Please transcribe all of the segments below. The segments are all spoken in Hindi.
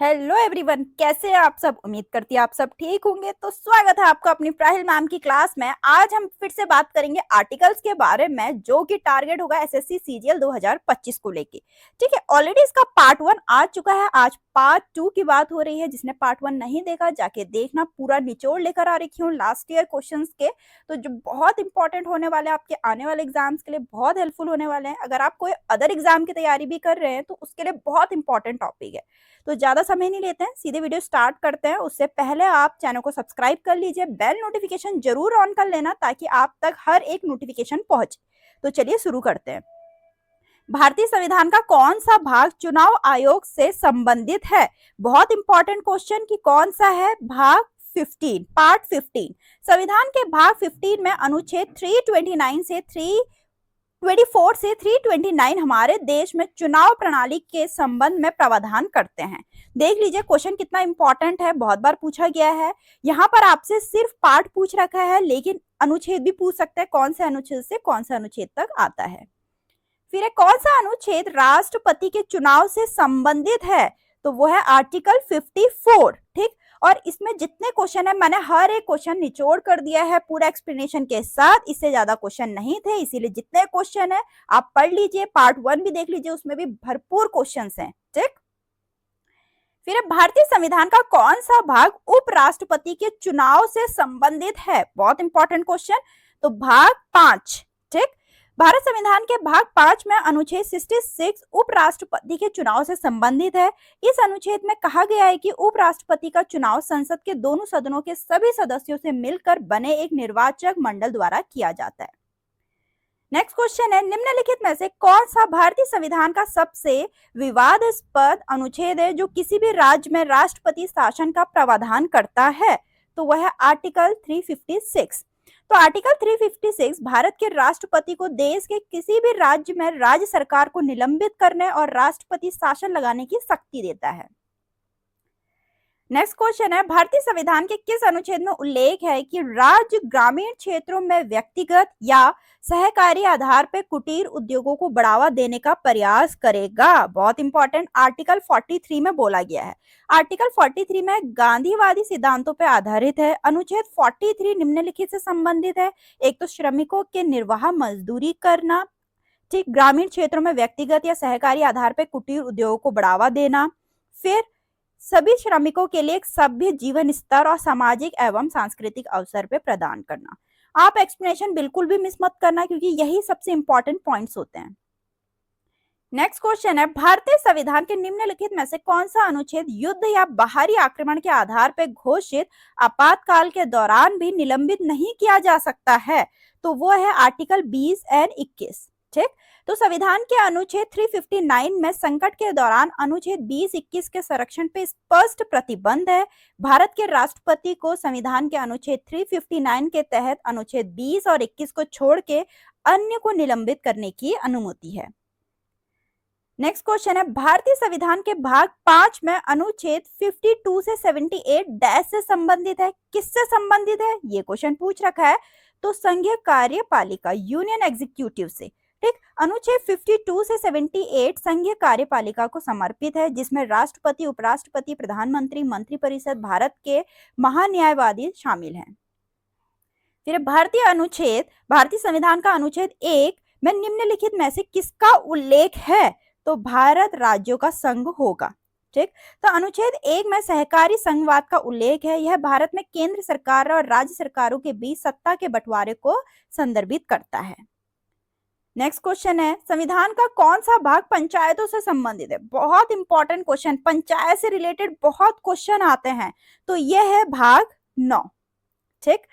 हेलो एवरीवन, कैसे हैं आप सब। उम्मीद करती है आप सब ठीक होंगे। तो स्वागत है आपका अपनी प्राहिल मैम की क्लास में। आज हम फिर से बात करेंगे आर्टिकल्स के बारे में, जो कि टारगेट होगा एसएससी सीजीएल 2025 को लेके। ठीक है, ऑलरेडी इसका पार्ट 1 आ चुका है, आज पार्ट 2 की बात हो रही है। जिसने पार्ट 1 नहीं देखा जाके देखना, पूरा निचोड़ लेकर आ रखी हूँ लास्ट ईयर क्वेश्चंस के, तो जो बहुत इंपॉर्टेंट होने वाले हैं आपके आने वाले एग्जाम्स के लिए, बहुत हेल्पफुल होने वाले हैं। अगर आप कोई अदर एग्जाम की तैयारी भी कर रहे हैं तो उसके लिए बहुत इंपॉर्टेंट टॉपिक है। तो ज्यादा समय नहीं लेते हैं, सीधे वीडियो स्टार्ट करते हैं। उससे पहले आप चैनल को सब्सक्राइब कर लीजिए, बेल नोटिफिकेशन जरूर ऑन कर लेना ताकि आप तक हर एक नोटिफिकेशन पहुंचे। तो चलिए शुरू करते हैं। भारतीय संविधान का कौन सा भाग चुनाव आयोग से संबंधित है? बहुत इंपॉर्टेंट क्वेश्चन कि कौन सा है। भाग 15, पार्ट 15। संविधान के भाग 15 में अनुच्छेद 329 से 324 से 329 हमारे देश में चुनाव प्रणाली के संबंध में प्रावधान करते हैं। देख लीजिए क्वेश्चन कितना इंपॉर्टेंट है, बहुत बार पूछा गया है। यहाँ पर आपसे सिर्फ पार्ट पूछ रखा है, लेकिन अनुच्छेद भी पूछ सकते हैं, कौन से अनुच्छेद से कौन सा अनुच्छेद तक आता है। फिर कौन सा अनुच्छेद राष्ट्रपति के चुनाव से संबंधित है? तो वो है आर्टिकल 54। ठीक, और इसमें जितने क्वेश्चन है मैंने हर एक क्वेश्चन निचोड़ कर दिया है पूरा एक्सप्लेनेशन के साथ। इससे ज्यादा क्वेश्चन नहीं थे, इसीलिए जितने क्वेश्चन है आप पढ़ लीजिए, पार्ट 1 भी देख लीजिए, उसमें भी भरपूर क्वेश्चन हैं। ठीक, फिर भारतीय संविधान का कौन सा भाग उपराष्ट्रपति के चुनाव से संबंधित है? बहुत इंपॉर्टेंट क्वेश्चन। तो भाग 5। ठीक, भारत संविधान के भाग 5 में अनुच्छेद 66 उपराष्ट्रपति के चुनाव से संबंधित है। इस अनुच्छेद में कहा गया है कि उपराष्ट्रपति का चुनाव संसद के दोनों सदनों के सभी सदस्यों से मिलकर बने एक निर्वाचक मंडल द्वारा किया जाता है। नेक्स्ट क्वेश्चन है, निम्नलिखित में से कौन सा भारतीय संविधान का सबसे विवादास्पद अनुच्छेद है जो किसी भी राज्य में राष्ट्रपति शासन का प्रावधान करता है? तो वह है आर्टिकल 356। तो आर्टिकल 356 भारत के राष्ट्रपति को देश के किसी भी राज्य में राज्य सरकार को निलंबित करने और राष्ट्रपति शासन लगाने की शक्ति देता है। नेक्स्ट क्वेश्चन है, भारतीय संविधान के किस अनुच्छेद में उल्लेख है कि राज्य ग्रामीण क्षेत्रों में व्यक्तिगत या सहकारी आधार पर कुटीर उद्योगों को बढ़ावा देने का प्रयास करेगा? बहुत इंपॉर्टेंट, आर्टिकल 43 में बोला गया है। आर्टिकल 43 में गांधीवादी सिद्धांतों पर आधारित है। अनुच्छेद 43 निम्नलिखित से संबंधित है। एक तो श्रमिकों के निर्वाह मजदूरी करना, ठीक, ग्रामीण क्षेत्रों में व्यक्तिगत या सहकारी आधार पर कुटीर उद्योगों को बढ़ावा देना, फिर सभी श्रमिकों के लिए एक सभ्य जीवन स्तर और सामाजिक एवं सांस्कृतिक अवसर पे प्रदान करना। आप एक्सप्लेनेशन बिल्कुल भी मिस मत करना, क्योंकि यही सबसे इंपॉर्टेंट पॉइंट्स होते हैं। नेक्स्ट क्वेश्चन है, भारतीय संविधान के निम्नलिखित में से कौन सा अनुच्छेद युद्ध या बाहरी आक्रमण के आधार पर घोषित आपातकाल के दौरान भी निलंबित नहीं किया जा सकता है? तो वो है आर्टिकल 20 और 21। ठीक, तो संविधान के अनुच्छेद 359 में संकट के दौरान अनुच्छेद 20-21 के संरक्षण पे स्पष्ट प्रतिबंध है। भारत के राष्ट्रपति को संविधान के अनुच्छेद 359 के तहत अनुच्छेद 20 और 21 को छोड़ के अन्य को निलंबित करने की अनुमति है। नेक्स्ट क्वेश्चन है, भारतीय संविधान के भाग 5 में अनुच्छेद 52 से 78 डैश से संबंधित है। किससे संबंधित है ये क्वेश्चन पूछ रखा है। तो संघीय कार्यपालिका, यूनियन एग्जीक्यूटिव से। ठीक, अनुच्छेद 52 से 78 संघीय कार्यपालिका को समर्पित है, जिसमें राष्ट्रपति, उपराष्ट्रपति, प्रधानमंत्री, मंत्रिपरिषद, भारत के महान्यायवादी शामिल हैं। फिर भारतीय संविधान का अनुच्छेद 1 में निम्नलिखित में से किसका उल्लेख है? तो भारत राज्यों का संघ होगा। ठीक, तो अनुच्छेद 1 में सहकारी संघवाद का उल्लेख है। यह भारत में केंद्र सरकार और राज्य सरकारों के बीच सत्ता के बंटवारे को संदर्भित करता है। नेक्स्ट क्वेश्चन है, संविधान का कौन सा भाग पंचायतों से संबंधित है? बहुत इंपॉर्टेंट क्वेश्चन, पंचायत से रिलेटेड बहुत क्वेश्चन आते हैं। तो यह है भाग 9। ठीक,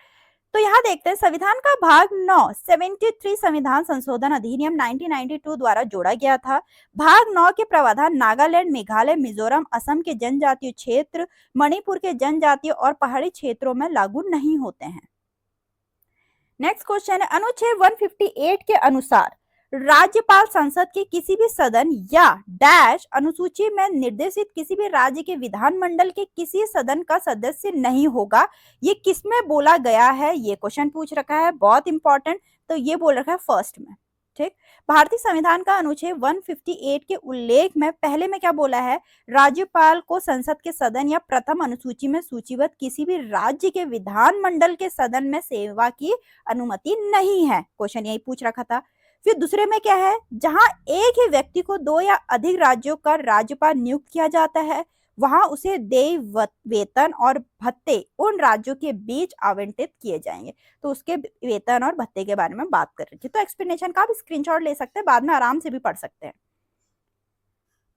तो यहाँ देखते हैं संविधान का भाग 9 73 संविधान संशोधन अधिनियम 1992 द्वारा जोड़ा गया था। भाग 9 के प्रावधान नागालैंड, मेघालय, मिजोरम, असम के जनजातीय क्षेत्र, मणिपुर के जनजातीय और पहाड़ी क्षेत्रों में लागू नहीं होते हैं। नेक्स्ट क्वेश्चन है, अनुच्छेद 158 के अनुसार राज्यपाल संसद के किसी भी सदन या डैश अनुसूची में निर्देशित किसी भी राज्य के विधानमंडल के किसी सदन का सदस्य नहीं होगा। ये किसमें बोला गया है? ये क्वेश्चन पूछ रखा है, बहुत इंपॉर्टेंट। तो ये बोल रखा है फर्स्ट में। ठीक। भारतीय संविधान का अनुच्छेद 158 के उल्लेख में पहले में क्या बोला है, राज्यपाल को संसद के सदन या प्रथम अनुसूची में सूचीबद्ध किसी भी राज्य के विधानमंडल के सदन में सेवा की अनुमति नहीं है। क्वेश्चन यही पूछ रखा था। फिर दूसरे में क्या है, जहां एक ही व्यक्ति को 2 या अधिक राज्यों का राज्यपाल नियुक्त किया जाता है, वहां उसे देय वेतन और भत्ते उन राज्यों के बीच आवंटित किए जाएंगे। तो उसके वेतन और भत्ते के बारे में बात कर रही थी। तो एक्सप्लेनेशन का आप स्क्रीनशॉट ले सकते हैं, बाद में आराम से भी पढ़ सकते हैं।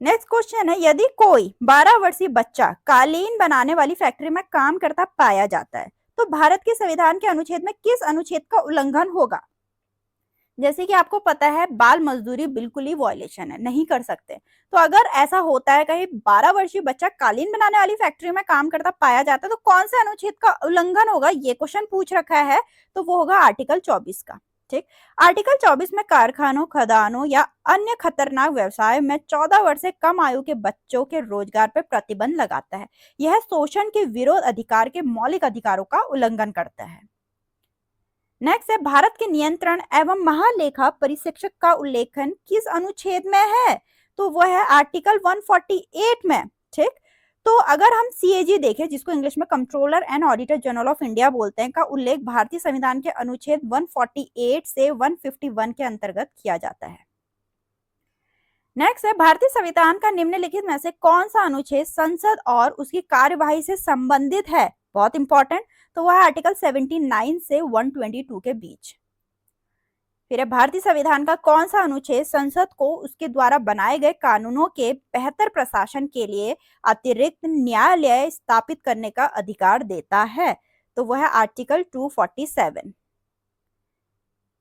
नेक्स्ट क्वेश्चन है, यदि कोई 12 वर्षीय बच्चा कालीन बनाने वाली फैक्ट्री में काम करता पाया जाता है तो भारत के संविधान के अनुच्छेद में किस अनुच्छेद का उल्लंघन होगा। जैसे कि आपको पता है बाल मजदूरी बिल्कुल ही वॉयलेशन है, नहीं कर सकते। तो अगर ऐसा होता है कहीं 12 वर्षीय बच्चा कालीन बनाने वाली फैक्ट्री में काम करता पाया जाता है तो कौन से अनुच्छेद का उल्लंघन होगा, ये क्वेश्चन पूछ रखा है। तो वो होगा आर्टिकल 24 का। ठीक। आर्टिकल 24 में कारखानों, खदानों या अन्य खतरनाक व्यवसाय में 14 वर्ष से कम आयु के बच्चों के रोजगार पर प्रतिबंध लगाता है। यह शोषण के विरोध अधिकार के मौलिक अधिकारों का उल्लंघन करता है। नेक्स्ट है, भारत के नियंत्रण एवं महालेखा परीक्षक का उल्लेखन किस अनुच्छेद में है। तो वह है आर्टिकल 148 में। ठीक। तो अगर हम सीएजी देखें, जिसको इंग्लिश में controller and auditor general of India बोलते हैं, का उल्लेख भारतीय संविधान के अनुच्छेद 148 से 151 के अंतर्गत किया जाता है। नेक्स्ट है, भारतीय संविधान का निम्नलिखित में से कौन सा अनुच्छेद संसद और उसकी कार्यवाही से संबंधित है। बहुत इंपॉर्टेंट। तो वह आर्टिकल 79 से 122 के बीच। फिर है, भारतीय संविधान का कौन सा अनुच्छेद संसद को उसके द्वारा बनाए गए कानूनों के बेहतर प्रशासन के लिए अतिरिक्त न्यायालय स्थापित करने का अधिकार देता है। तो वह है आर्टिकल 247।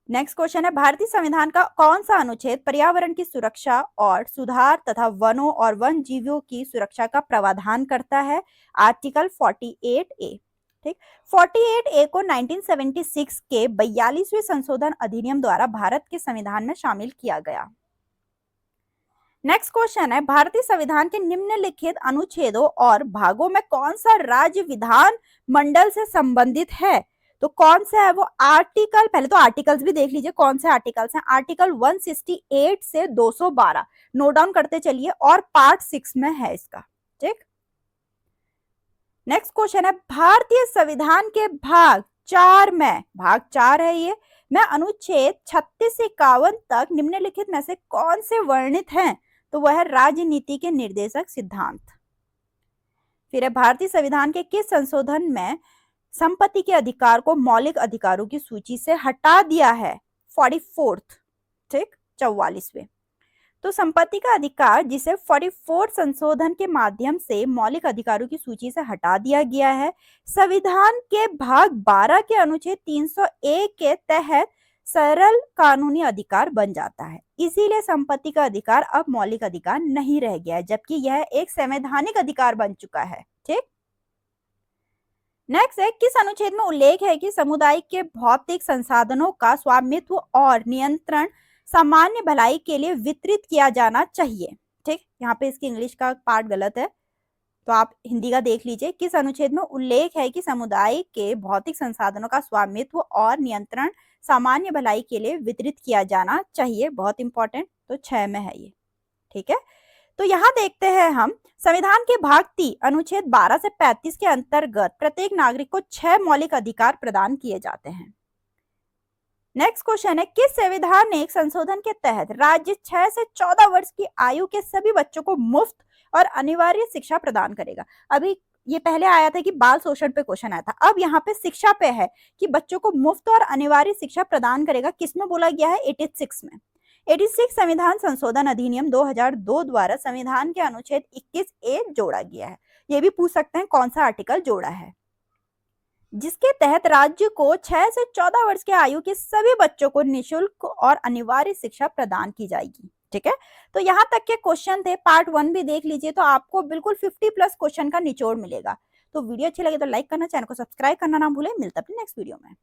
नेक्स्ट क्वेश्चन है, भारतीय संविधान का कौन सा अनुच्छेद पर्यावरण की सुरक्षा और सुधार तथा वनों और वन जीवों की सुरक्षा का प्रावधान करता है। Article 48A। ठीक। 48A को 1976 के 42वें संशोधन अधिनियम द्वारा भारत के संविधान में शामिल किया गया। नेक्स्ट क्वेश्चन है, भारतीय संविधान के निम्नलिखित अनुच्छेदों और भागों में कौन सा राज्य विधान मंडल से संबंधित है। तो कौन सा है वो आर्टिकल, पहले तो आर्टिकल्स भी देख लीजिए कौन से आर्टिकल्स हैं। आर्टिकल 168 से 212 नोट डाउन करते चलिए, और पार्ट 6 में है इसका। ठीक। नेक्स्ट क्वेश्चन है, भारतीय संविधान के भाग 4 में, भाग 4 है ये, में अनुच्छेद 36 से 51 तक निम्नलिखित में से कौन से वर्णित हैं। तो वह है राजनीति के निर्देशक सिद्धांत। फिर है, भारतीय संविधान के किस संशोधन में संपत्ति के अधिकार को मौलिक अधिकारों की सूची से हटा दिया है। 44th। ठीक, 44वें। तो संपत्ति का अधिकार जिसे 44 संशोधन के माध्यम से मौलिक अधिकारों की सूची से हटा दिया गया है, संविधान के भाग 12 के अनुच्छेद 301 के तहत सरल कानूनी अधिकार बन जाता है। इसीलिए संपत्ति का अधिकार अब मौलिक अधिकार नहीं रह गया है, जबकि यह एक संवैधानिक अधिकार बन चुका है। ठीक। नेक्स्ट है, किस अनुच्छेद में उल्लेख है कि समुदाय के भौतिक संसाधनों का स्वामित्व और नियंत्रण सामान्य भलाई के लिए वितरित किया जाना चाहिए। ठीक, यहाँ पे इसकी इंग्लिश का पार्ट गलत है, तो आप हिंदी का देख लीजिए। किस अनुच्छेद में उल्लेख है कि समुदाय के भौतिक संसाधनों का स्वामित्व और नियंत्रण सामान्य भलाई के लिए वितरित किया जाना चाहिए। बहुत इंपॉर्टेंट। तो 6 में है ये। ठीक है। तो यहाँ देखते हैं हम संविधान के भाग 3 अनुच्छेद 12 से 35 के अंतर्गत प्रत्येक नागरिक को 6 मौलिक अधिकार प्रदान किए जाते हैं। नेक्स्ट क्वेश्चन है, किस संवैधानिक संशोधन के तहत राज्य 6 से 14 वर्ष की आयु के सभी बच्चों को मुफ्त और अनिवार्य शिक्षा प्रदान करेगा। अभी ये पहले आया था कि बाल शोषण पे क्वेश्चन आया था, अब यहाँ पे शिक्षा पे है कि बच्चों को मुफ्त और अनिवार्य शिक्षा प्रदान करेगा। किसमें बोला गया है? 86 में। 86 संविधान संशोधन अधिनियम 2002 द्वारा संविधान के अनुच्छेद 21A जोड़ा गया है। ये भी पूछ सकते हैं कौन सा आर्टिकल जोड़ा है, जिसके तहत राज्य को 6 से 14 वर्ष के आयु के सभी बच्चों को निःशुल्क और अनिवार्य शिक्षा प्रदान की जाएगी। ठीक है। तो यहाँ तक के क्वेश्चन थे, पार्ट 1 भी देख लीजिए तो आपको बिल्कुल 50+ क्वेश्चन का निचोड़ मिलेगा। तो वीडियो अच्छी लगे तो लाइक करना, चैनल को सब्सक्राइब करना ना भूलें। मिलता है नेक्स्ट वीडियो में।